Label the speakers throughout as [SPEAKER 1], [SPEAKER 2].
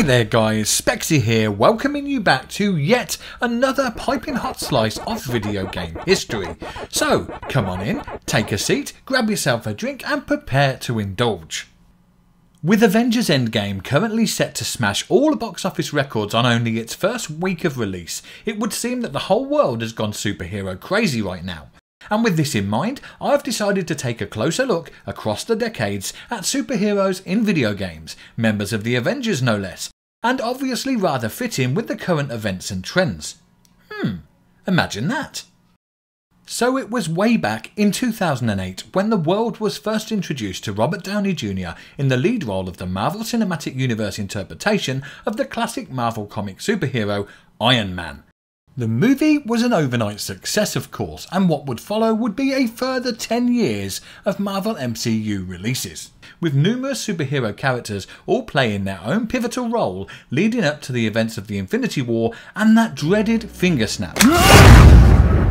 [SPEAKER 1] Hey there guys, Spexy here, welcoming you back to yet another piping hot slice of video game history. So, come on in, take a seat, grab yourself a drink and prepare to indulge. With Avengers Endgame currently set to smash all box office records on only its first week of release, it would seem that the whole world has gone superhero crazy right now. And with this in mind, I've decided to take a closer look across the decades at superheroes in video games, members of the Avengers no less, and obviously rather fit in with the current events and trends. Imagine that. So it was way back in 2008 when the world was first introduced to Robert Downey Jr. in the lead role of the Marvel Cinematic Universe interpretation of the classic Marvel comic superhero Iron Man. The movie was an overnight success of course, and what would follow would be a further 10 years of Marvel MCU releases, with numerous superhero characters all playing their own pivotal role leading up to the events of the Infinity War and that dreaded finger snap.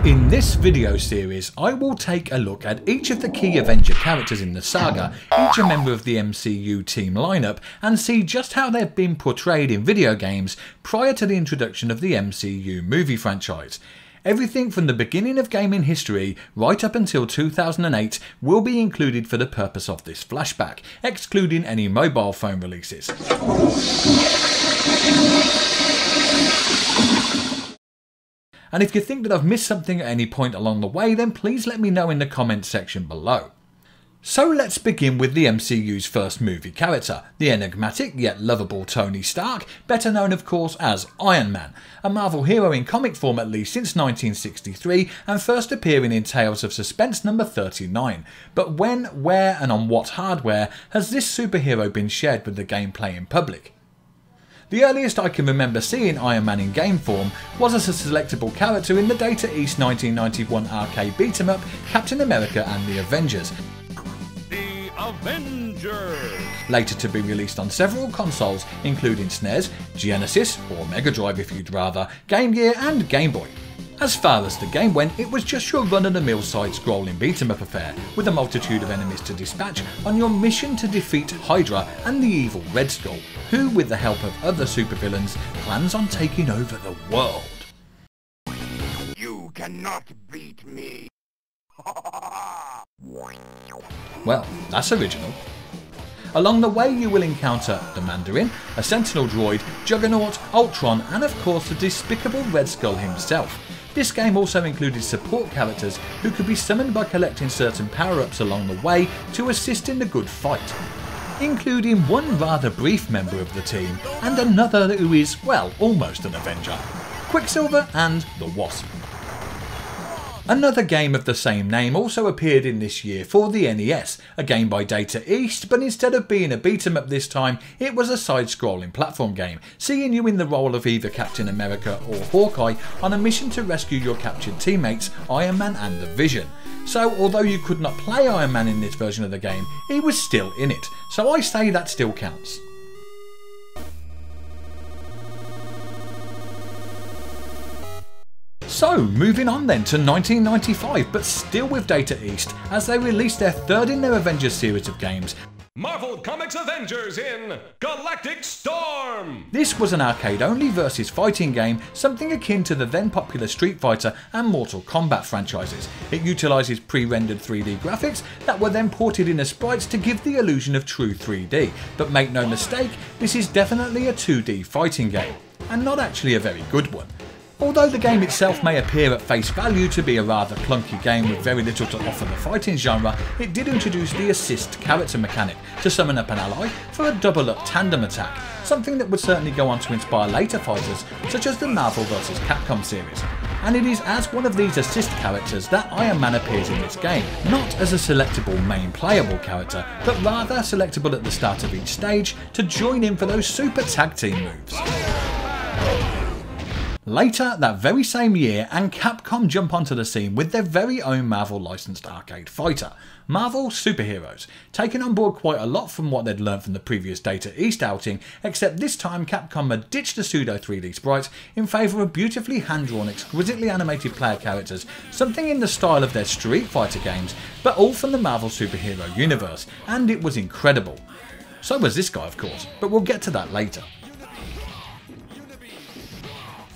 [SPEAKER 1] In this video series, I will take a look at each of the key Avenger characters in the saga, each a member of the MCU team lineup, and see just how they've been portrayed in video games prior to the introduction of the MCU movie franchise. Everything from the beginning of gaming history right up until 2008 will be included for the purpose of this flashback, excluding any mobile phone releases. And if you think that I've missed something at any point along the way, then please let me know in the comments section below. So let's begin with the MCU's first movie character, the enigmatic yet lovable Tony Stark, better known of course as Iron Man, a Marvel hero in comic form at least since 1963 and first appearing in Tales of Suspense number 39. But when, where and on what hardware has this superhero been shared with the gameplay in public? The earliest I can remember seeing Iron Man in game form was as a selectable character in the Data East 1991 arcade beat-em-up Captain America and the Avengers.
[SPEAKER 2] The Avengers!
[SPEAKER 1] Later to be released on several consoles including SNES, Genesis, or Mega Drive if you'd rather, Game Gear and Game Boy. As far as the game went, it was just your run-of-the-mill side-scrolling beat-em-up affair, with a multitude of enemies to dispatch on your mission to defeat Hydra and the evil Red Skull, who, with the help of other supervillains, plans on taking over the world.
[SPEAKER 2] You cannot beat me!
[SPEAKER 1] Well, that's original. Along the way you will encounter the Mandarin, a Sentinel droid, Juggernaut, Ultron and of course the despicable Red Skull himself. This game also included support characters who could be summoned by collecting certain power-ups along the way to assist in the good fight, including one rather brief member of the team and another who is, well, almost an Avenger, Quicksilver and the Wasp. Another game of the same name also appeared in this year for the NES, a game by Data East, but instead of being a beat-em-up this time, it was a side-scrolling platform game, seeing you in the role of either Captain America or Hawkeye on a mission to rescue your captured teammates Iron Man and the Vision. So although you could not play Iron Man in this version of the game, he was still in it, so I say that still counts. So, moving on then to 1995, but still with Data East, as they released their third in their Avengers series of games,
[SPEAKER 2] Marvel Comics Avengers in Galactic Storm!
[SPEAKER 1] This was an arcade-only versus fighting game, something akin to the then popular Street Fighter and Mortal Kombat franchises. It utilises pre-rendered 3D graphics that were then ported in as sprites to give the illusion of true 3D, but make no mistake, this is definitely a 2D fighting game, and not actually a very good one. Although the game itself may appear at face value to be a rather clunky game with very little to offer the fighting genre, it did introduce the assist character mechanic to summon up an ally for a double-up tandem attack, something that would certainly go on to inspire later fighters such as the Marvel vs Capcom series. And it is as one of these assist characters that Iron Man appears in this game, not as a selectable main playable character, but rather selectable at the start of each stage to join in for those super tag team moves. Later that very same year, and Capcom jump onto the scene with their very own Marvel licensed arcade fighter, Marvel Superheroes, taking on board quite a lot from what they'd learned from the previous Data East outing, except this time Capcom had ditched the pseudo 3D sprites in favour of beautifully hand-drawn, exquisitely animated player characters, something in the style of their Street Fighter games, but all from the Marvel superhero universe, and it was incredible. So was this guy of course, but we'll get to that later.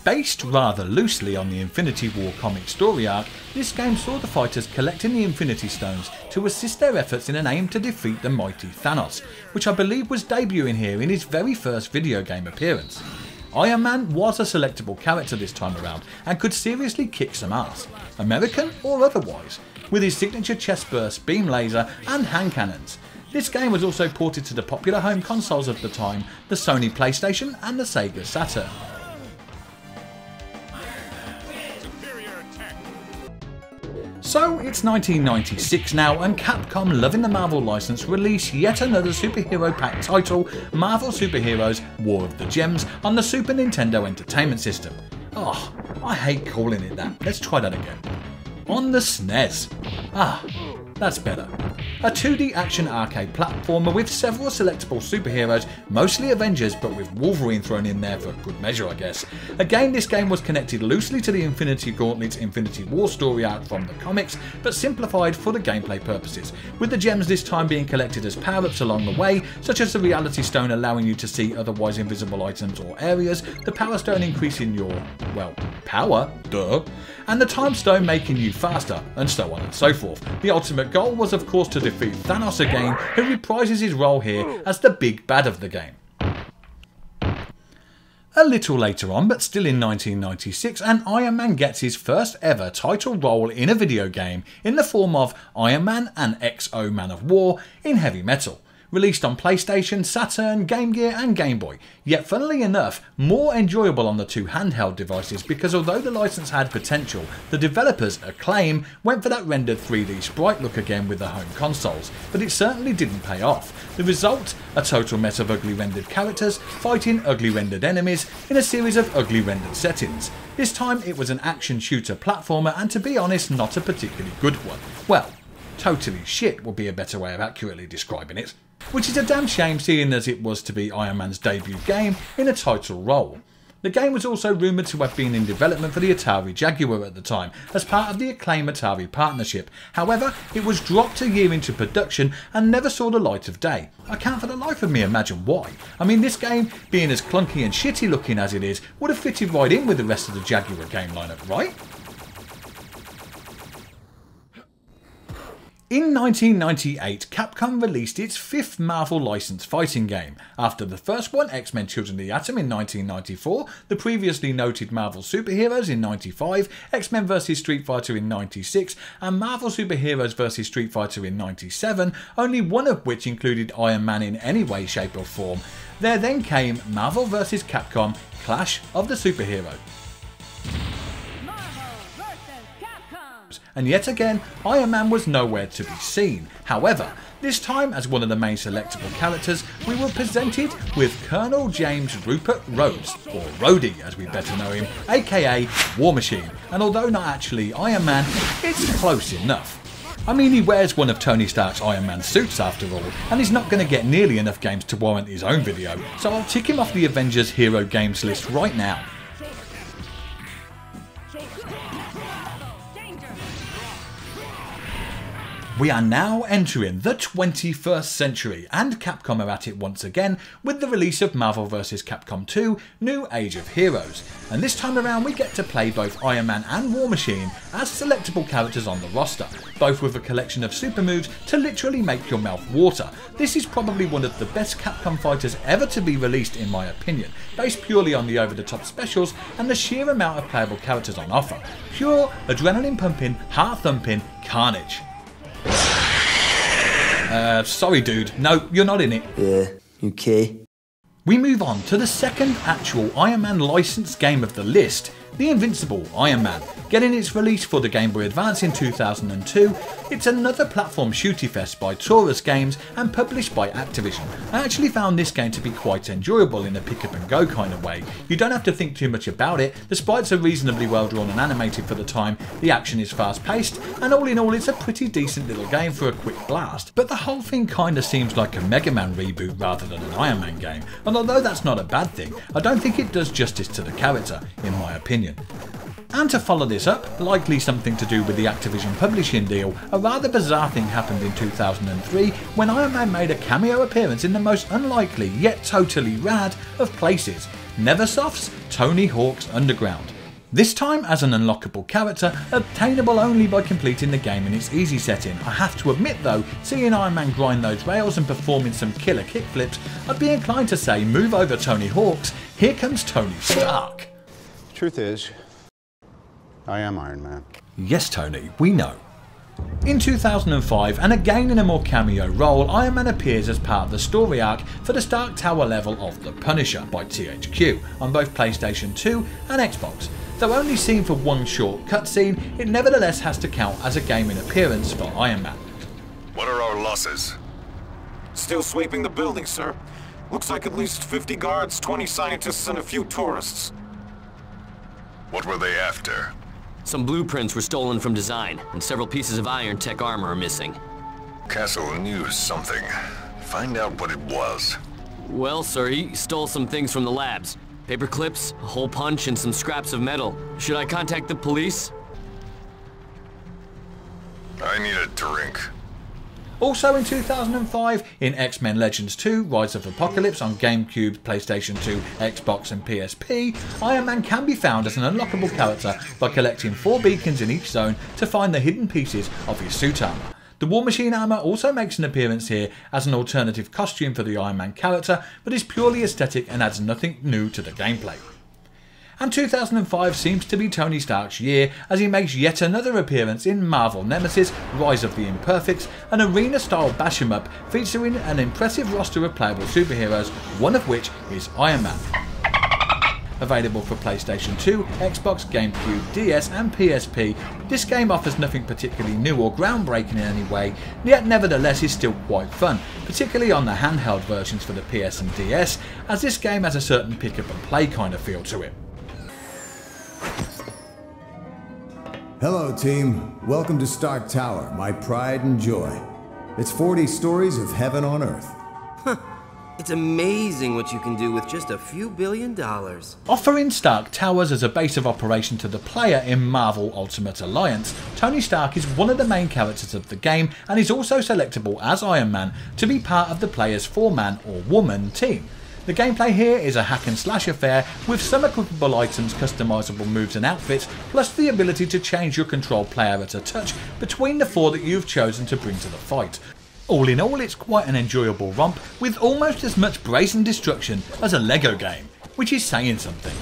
[SPEAKER 1] Based rather loosely on the Infinity War comic story arc, this game saw the fighters collecting the Infinity Stones to assist their efforts in an aim to defeat the mighty Thanos, which I believe was debuting here in his very first video game appearance. Iron Man was a selectable character this time around and could seriously kick some ass, American or otherwise, with his signature chest burst, beam laser and hand cannons. This game was also ported to the popular home consoles of the time, the Sony PlayStation and the Sega Saturn. So it's 1996 now, and Capcom, loving the Marvel license, released yet another superhero pack title, Marvel Superheroes War of the Gems, on the Super Nintendo Entertainment System. Oh, I hate calling it that. Let's try that again. On the SNES. Ah, that's better. A 2D action arcade platformer with several selectable superheroes, mostly Avengers, but with Wolverine thrown in there for good measure, I guess. Again, this game was connected loosely to the Infinity Gauntlet's Infinity War story arc from the comics, but simplified for the gameplay purposes, with the gems this time being collected as power-ups along the way, such as the Reality Stone allowing you to see otherwise invisible items or areas, the Power Stone increasing your, well, power, duh, and the Time Stone making you faster, and so on and so forth. The ultimate goal was of course to defeat Thanos again, who reprises his role here as the big bad of the game. A little later on, but still in 1996, and Iron Man gets his first ever title role in a video game in the form of Iron Man and XO Man of War in Heavy Metal. Released on PlayStation, Saturn, Game Gear and Game Boy, yet funnily enough more enjoyable on the two handheld devices, because although the license had potential, the developers, Acclaim, went for that rendered 3D sprite look again with the home consoles, but it certainly didn't pay off. The result? A total mess of ugly rendered characters fighting ugly rendered enemies in a series of ugly rendered settings. This time it was an action shooter platformer, and to be honest, not a particularly good one. Well, totally shit would be a better way of accurately describing it. Which is a damn shame, seeing as it was to be Iron Man's debut game in a title role. The game was also rumoured to have been in development for the Atari Jaguar at the time, as part of the Acclaim Atari partnership. However, it was dropped a year into production and never saw the light of day. I can't for the life of me imagine why. I mean, this game, being as clunky and shitty looking as it is, would have fitted right in with the rest of the Jaguar game lineup, right? In 1998, Capcom released its fifth Marvel licensed fighting game. After the first one, X-Men Children of the Atom in 1994, the previously noted Marvel Superheroes in 95, X-Men vs Street Fighter in 96, and Marvel Superheroes vs Street Fighter in 97, only one of which included Iron Man in any way, shape or form. There then came Marvel vs Capcom Clash of the Superheroes. And yet again, Iron Man was nowhere to be seen. However, this time as one of the main selectable characters, we were presented with Colonel James Rupert Rhodes, or Rhodey as we better know him, aka War Machine, and although not actually Iron Man, it's close enough. I mean, he wears one of Tony Stark's Iron Man suits after all, and he's not going to get nearly enough games to warrant his own video, so I'll tick him off the Avengers Hero Games list right now. We are now entering the 21st century, and Capcom are at it once again with the release of Marvel vs Capcom 2 New Age of Heroes, and this time around we get to play both Iron Man and War Machine as selectable characters on the roster, both with a collection of super moves to literally make your mouth water. This is probably one of the best Capcom fighters ever to be released in my opinion, based purely on the over-the-top specials and the sheer amount of playable characters on offer. Pure adrenaline pumping, heart thumping carnage. Sorry dude, no, you're not in it.
[SPEAKER 3] Yeah, okay.
[SPEAKER 1] We move on to the second actual Iron Man licensed game of the list, the Invincible Iron Man. Getting its release for the Game Boy Advance in 2002, it's another platform shooty fest by Taurus Games and published by Activision. I actually found this game to be quite enjoyable in a pick up and go kind of way. You don't have to think too much about it, the sprites are reasonably well drawn and animated for the time, the action is fast paced, and all in all it's a pretty decent little game for a quick blast. But the whole thing kinda seems like a Mega Man reboot rather than an Iron Man game, and although that's not a bad thing, I don't think it does justice to the character, in my opinion. And to follow this up, likely something to do with the Activision publishing deal, a rather bizarre thing happened in 2003 when Iron Man made a cameo appearance in the most unlikely yet totally rad of places. Neversoft's Tony Hawk's Underground. This time as an unlockable character, obtainable only by completing the game in its easy setting. I have to admit though, seeing Iron Man grind those rails and performing some killer kickflips, I'd be inclined to say move over Tony Hawk's, here comes Tony Stark.
[SPEAKER 3] Truth is, I am Iron Man.
[SPEAKER 1] Yes Tony, we know. In 2005, and again in a more cameo role, Iron Man appears as part of the story arc for the Stark Tower level of The Punisher by THQ on both PlayStation 2 and Xbox. Though only seen for one short cutscene, it nevertheless has to count as a gaming appearance for Iron Man.
[SPEAKER 4] What are our losses?
[SPEAKER 5] Still sweeping the building, sir. Looks like at least 50 guards, 20 scientists, and a few tourists.
[SPEAKER 4] What were they after?
[SPEAKER 6] Some blueprints were stolen from design, and several pieces of iron tech armor are missing.
[SPEAKER 4] Castle knew something. Find out what it was.
[SPEAKER 6] Well, sir, he stole some things from the labs. Paper clips, a hole punch, and some scraps of metal. Should I contact the police?
[SPEAKER 4] I need a drink.
[SPEAKER 1] Also in 2005, in X-Men Legends 2 Rise of Apocalypse on GameCube, PlayStation 2, Xbox and PSP, Iron Man can be found as an unlockable character by collecting 4 beacons in each zone to find the hidden pieces of his suit armour. The War Machine armour also makes an appearance here as an alternative costume for the Iron Man character, but is purely aesthetic and adds nothing new to the gameplay. And 2005 seems to be Tony Stark's year as he makes yet another appearance in Marvel Nemesis Rise of the Imperfects, an arena-style bash 'em up featuring an impressive roster of playable superheroes, one of which is Iron Man. Available for PlayStation 2, Xbox, GameCube, DS and PSP, this game offers nothing particularly new or groundbreaking in any way, yet nevertheless is still quite fun, particularly on the handheld versions for the PS and DS, as this game has a certain pick up and play kind of feel to it.
[SPEAKER 7] Hello team, welcome to Stark Tower, my pride and joy. It's 40 stories of heaven on earth.
[SPEAKER 8] It's amazing what you can do with just a few $1 billion.
[SPEAKER 1] Offering Stark Towers as a base of operation to the player in Marvel Ultimate Alliance, Tony Stark is one of the main characters of the game and is also selectable as Iron Man to be part of the player's 4-man or woman team. The gameplay here is a hack and slash affair with some equipable items, customisable moves and outfits, plus the ability to change your control player at a touch between the 4 that you've chosen to bring to the fight. All in all, it's quite an enjoyable romp with almost as much brazen destruction as a Lego game, which is saying something.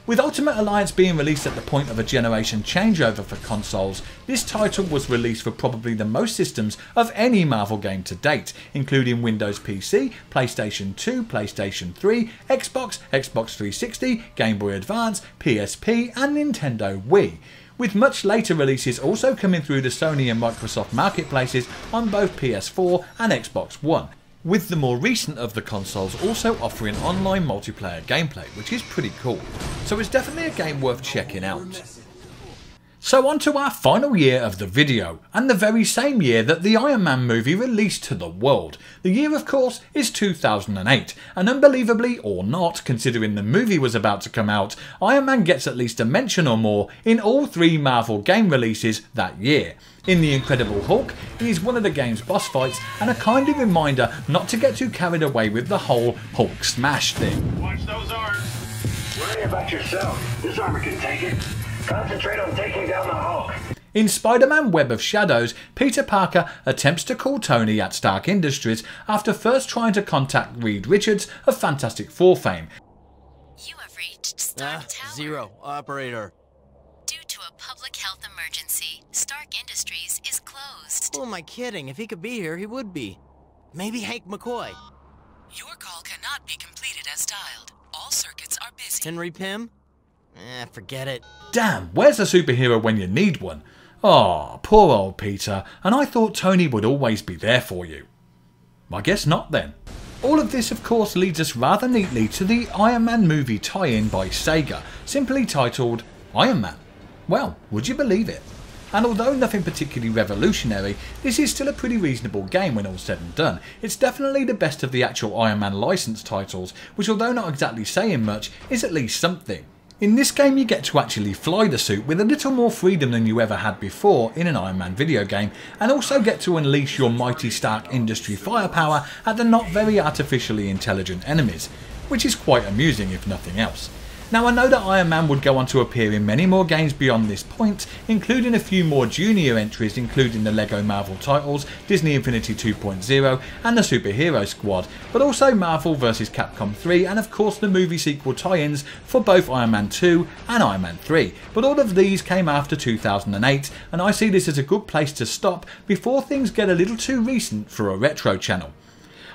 [SPEAKER 1] With Ultimate Alliance being released at the point of a generation changeover for consoles, this title was released for probably the most systems of any Marvel game to date, including Windows PC, PlayStation 2, PlayStation 3, Xbox, Xbox 360, Game Boy Advance, PSP and Nintendo Wii, with much later releases also coming through the Sony and Microsoft marketplaces on both PS4 and Xbox One, with the more recent of the consoles also offering online multiplayer gameplay, which is pretty cool, so it's definitely a game worth checking out. So on to our final year of the video, and the very same year that the Iron Man movie released to the world. The year of course is 2008, and unbelievably or not, considering the movie was about to come out, Iron Man gets at least a mention or more in all 3 Marvel game releases that year. In The Incredible Hulk, he is one of the game's boss fights and a kind of reminder not to get too carried away with the whole Hulk smash thing.
[SPEAKER 2] Watch those arms.
[SPEAKER 9] Worry about yourself. This armor can take it. Concentrate on taking down the Hulk.
[SPEAKER 1] In Spider-Man Web of Shadows, Peter Parker attempts to call Tony at Stark Industries after first trying to contact Reed Richards of Fantastic Four fame.
[SPEAKER 10] You have reached Stark Tower.
[SPEAKER 11] Zero. Operator.
[SPEAKER 10] Due to a public health emergency, Stark Industries is closed.
[SPEAKER 11] Who am I kidding? If he could be here, he would be. Maybe Hank McCoy.
[SPEAKER 10] Your call cannot be completed as dialed. All circuits are busy.
[SPEAKER 11] Henry Pym? Forget it.
[SPEAKER 1] Damn, where's a superhero when you need one? Aw, poor old Peter, and I thought Tony would always be there for you. I guess not then. All of this of course leads us rather neatly to the Iron Man movie tie-in by Sega, simply titled Iron Man. Well, would you believe it? And although nothing particularly revolutionary, this is still a pretty reasonable game when all's said and done. It's definitely the best of the actual Iron Man licensed titles, which although not exactly saying much, is at least something. In this game you get to actually fly the suit with a little more freedom than you ever had before in an Iron Man video game, and also get to unleash your mighty Stark Industry firepower at the not very artificially intelligent enemies. which is quite amusing if nothing else. Now I know that Iron Man would go on to appear in many more games beyond this point, including a few more junior entries including the LEGO Marvel titles, Disney Infinity 2.0 and the Superhero Squad, but also Marvel vs Capcom 3 and of course the movie sequel tie-ins for both Iron Man 2 and Iron Man 3, but all of these came after 2008 and I see this as a good place to stop before things get a little too recent for a retro channel.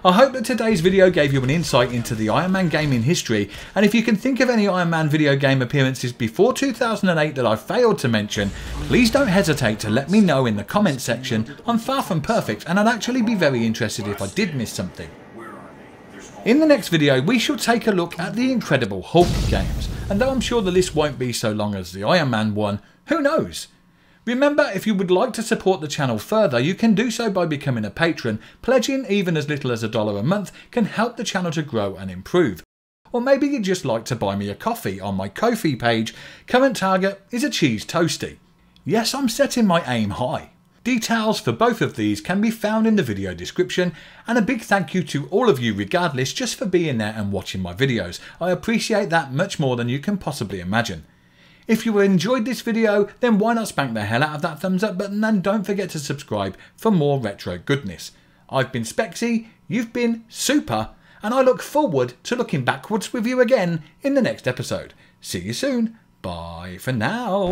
[SPEAKER 1] I hope that today's video gave you an insight into the Iron Man gaming history, and if you can think of any Iron Man video game appearances before 2008 that I failed to mention, please don't hesitate to let me know in the comments section. I'm far from perfect and I'd actually be very interested if I did miss something. In the next video we shall take a look at the Incredible Hulk games, and though I'm sure the list won't be so long as the Iron Man one, who knows? Remember, if you would like to support the channel further, you can do so by becoming a patron. Pledging even as little as $1 a month can help the channel to grow and improve. Or maybe you'd just like to buy me a coffee on my Ko-fi page. Current target is a cheese toastie. Yes, I'm setting my aim high. Details for both of these can be found in the video description, and a big thank you to all of you regardless just for being there and watching my videos. I appreciate that much more than you can possibly imagine. If you enjoyed this video, then why not spank the hell out of that thumbs up button and don't forget to subscribe for more retro goodness. I've been Spexy, you've been super, and I look forward to looking backwards with you again in the next episode. See you soon. Bye for now.